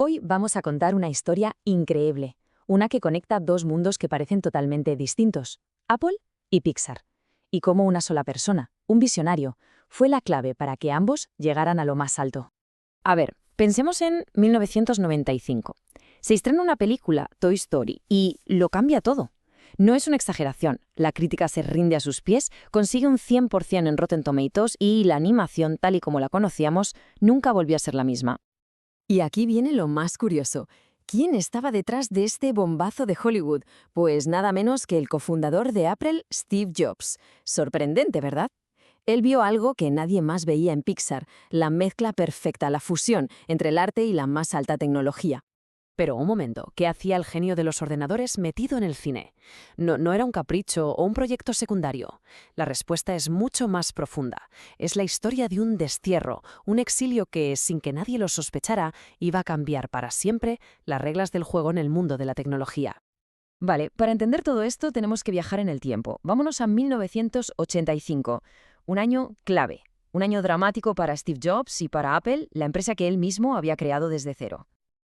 Hoy vamos a contar una historia increíble, una que conecta dos mundos que parecen totalmente distintos, Apple y Pixar, y cómo una sola persona, un visionario, fue la clave para que ambos llegaran a lo más alto. A ver, pensemos en 1995. Se estrena una película, Toy Story, y lo cambia todo. No es una exageración, la crítica se rinde a sus pies, consigue un 100% en Rotten Tomatoes y la animación, tal y como la conocíamos, nunca volvió a ser la misma. Y aquí viene lo más curioso. ¿Quién estaba detrás de este bombazo de Hollywood? Pues nada menos que el cofundador de Apple, Steve Jobs. Sorprendente, ¿verdad? Él vio algo que nadie más veía en Pixar, la mezcla perfecta, la fusión entre el arte y la más alta tecnología. Pero un momento, ¿qué hacía el genio de los ordenadores metido en el cine? No era un capricho o un proyecto secundario. La respuesta es mucho más profunda. Es la historia de un destierro, un exilio que, sin que nadie lo sospechara, iba a cambiar para siempre las reglas del juego en el mundo de la tecnología. Vale, para entender todo esto tenemos que viajar en el tiempo. Vámonos a 1985, un año clave, un año dramático para Steve Jobs y para Apple, la empresa que él mismo había creado desde cero.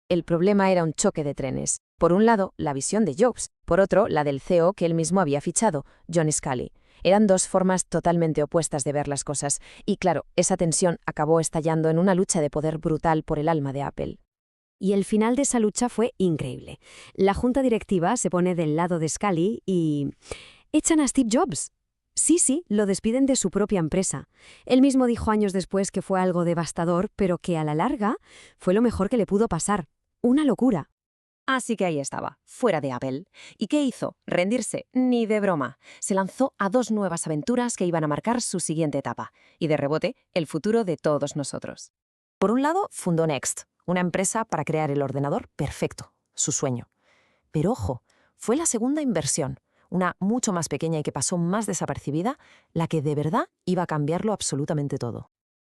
El problema era un choque de trenes. Por un lado, la visión de Jobs, por otro, la del CEO que él mismo había fichado, John Sculley. Eran dos formas totalmente opuestas de ver las cosas, y claro, esa tensión acabó estallando en una lucha de poder brutal por el alma de Apple. Y el final de esa lucha fue increíble. La junta directiva se pone del lado de Sculley y echan a Steve Jobs. Sí, lo despiden de su propia empresa. Él mismo dijo años después que fue algo devastador, pero que a la larga fue lo mejor que le pudo pasar. Una locura. Así que ahí estaba, fuera de Apple. ¿Y qué hizo? Rendirse, ni de broma. Se lanzó a dos nuevas aventuras que iban a marcar su siguiente etapa, y de rebote, el futuro de todos nosotros. Por un lado, fundó Next, una empresa para crear el ordenador perfecto, su sueño. Pero ojo, fue la segunda inversión, una mucho más pequeña y que pasó más desapercibida, la que de verdad iba a cambiarlo absolutamente todo.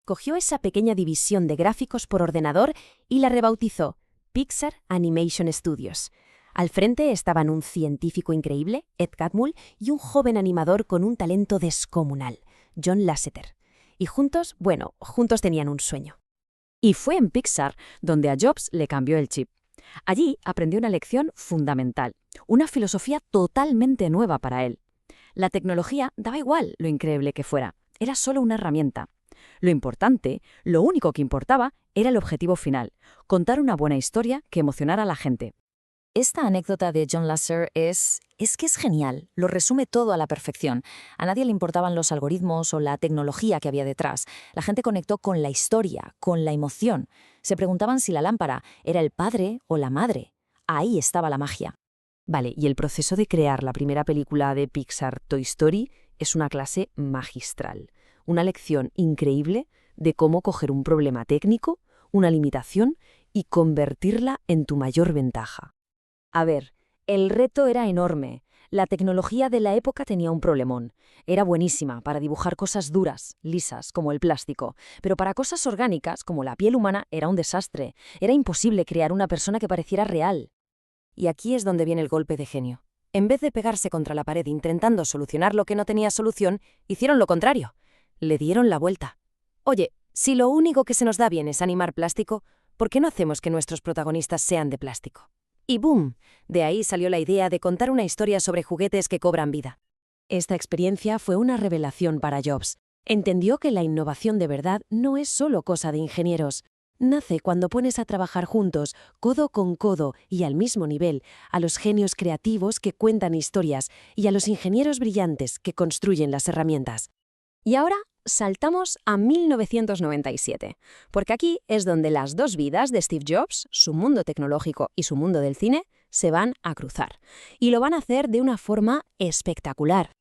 Cogió esa pequeña división de gráficos por ordenador y la rebautizó Pixar Animation Studios. Al frente estaban un científico increíble, Ed Catmull, y un joven animador con un talento descomunal, John Lasseter. Y juntos tenían un sueño. Y fue en Pixar donde a Jobs le cambió el chip. Allí aprendió una lección fundamental, una filosofía totalmente nueva para él. La tecnología daba igual lo increíble que fuera, era solo una herramienta. Lo importante, lo único que importaba, era el objetivo final, contar una buena historia que emocionara a la gente. Esta anécdota de John Lasseter es que es genial, lo resume todo a la perfección. A nadie le importaban los algoritmos o la tecnología que había detrás. La gente conectó con la historia, con la emoción. Se preguntaban si la lámpara era el padre o la madre. Ahí estaba la magia. Vale, y el proceso de crear la primera película de Pixar, Toy Story, es una clase magistral. Una lección increíble de cómo coger un problema técnico, una limitación, y convertirla en tu mayor ventaja. A ver, el reto era enorme. La tecnología de la época tenía un problemón. Era buenísima para dibujar cosas duras, lisas, como el plástico, pero para cosas orgánicas, como la piel humana, era un desastre. Era imposible crear una persona que pareciera real. Y aquí es donde viene el golpe de genio. En vez de pegarse contra la pared intentando solucionar lo que no tenía solución, hicieron lo contrario. Le dieron la vuelta. Oye, si lo único que se nos da bien es animar plástico, ¿por qué no hacemos que nuestros protagonistas sean de plástico? Y ¡boom! De ahí salió la idea de contar una historia sobre juguetes que cobran vida. Esta experiencia fue una revelación para Jobs. Entendió que la innovación de verdad no es solo cosa de ingenieros. Nace cuando pones a trabajar juntos, codo con codo y al mismo nivel, a los genios creativos que cuentan historias y a los ingenieros brillantes que construyen las herramientas. Y ahora saltamos a 1997, porque aquí es donde las dos vidas de Steve Jobs, su mundo tecnológico y su mundo del cine, se van a cruzar. Y lo van a hacer de una forma espectacular.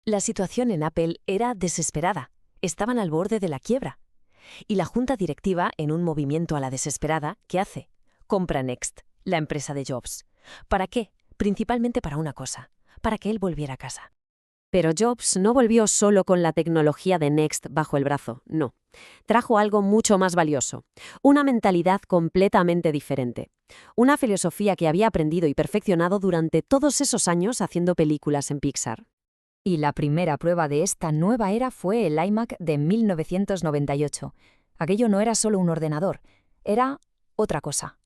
La situación en Apple era desesperada. Estaban al borde de la quiebra. Y la junta directiva, en un movimiento a la desesperada, ¿qué hace? Compra Next, la empresa de Jobs. ¿Para qué? Principalmente para una cosa, para que él volviera a casa. Pero Jobs no volvió solo con la tecnología de Next bajo el brazo, no. Trajo algo mucho más valioso, una mentalidad completamente diferente. Una filosofía que había aprendido y perfeccionado durante todos esos años haciendo películas en Pixar. Y la primera prueba de esta nueva era fue el iMac de 1998. Aquello no era solo un ordenador, era otra cosa.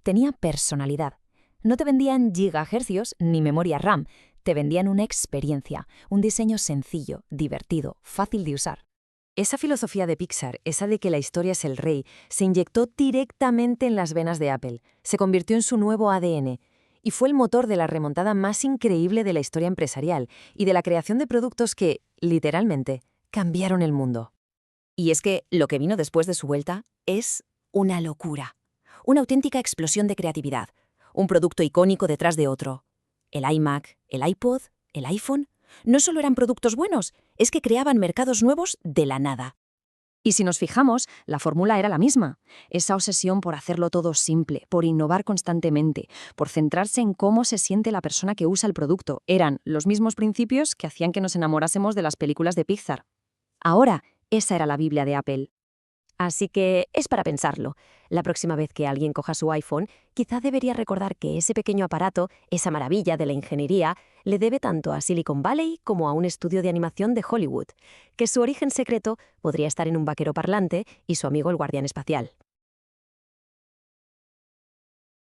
tenía personalidad. No te vendían gigahercios ni memoria RAM, te vendían una experiencia, un diseño sencillo, divertido, fácil de usar. Esa filosofía de Pixar, esa de que la historia es el rey, se inyectó directamente en las venas de Apple, se convirtió en su nuevo ADN y fue el motor de la remontada más increíble de la historia empresarial y de la creación de productos que, literalmente, cambiaron el mundo. Y es que lo que vino después de su vuelta es una locura, una auténtica explosión de creatividad, un producto icónico detrás de otro. El iMac, el iPod, el iPhone, no solo eran productos buenos, es que creaban mercados nuevos de la nada. Y si nos fijamos, la fórmula era la misma. Esa obsesión por hacerlo todo simple, por innovar constantemente, por centrarse en cómo se siente la persona que usa el producto, eran los mismos principios que hacían que nos enamorásemos de las películas de Pixar. Ahora, esa era la Biblia de Apple. Así que es para pensarlo. La próxima vez que alguien coja su iPhone, quizá debería recordar que ese pequeño aparato, esa maravilla de la ingeniería, le debe tanto a Silicon Valley como a un estudio de animación de Hollywood, que su origen secreto podría estar en un vaquero parlante y su amigo el guardián espacial.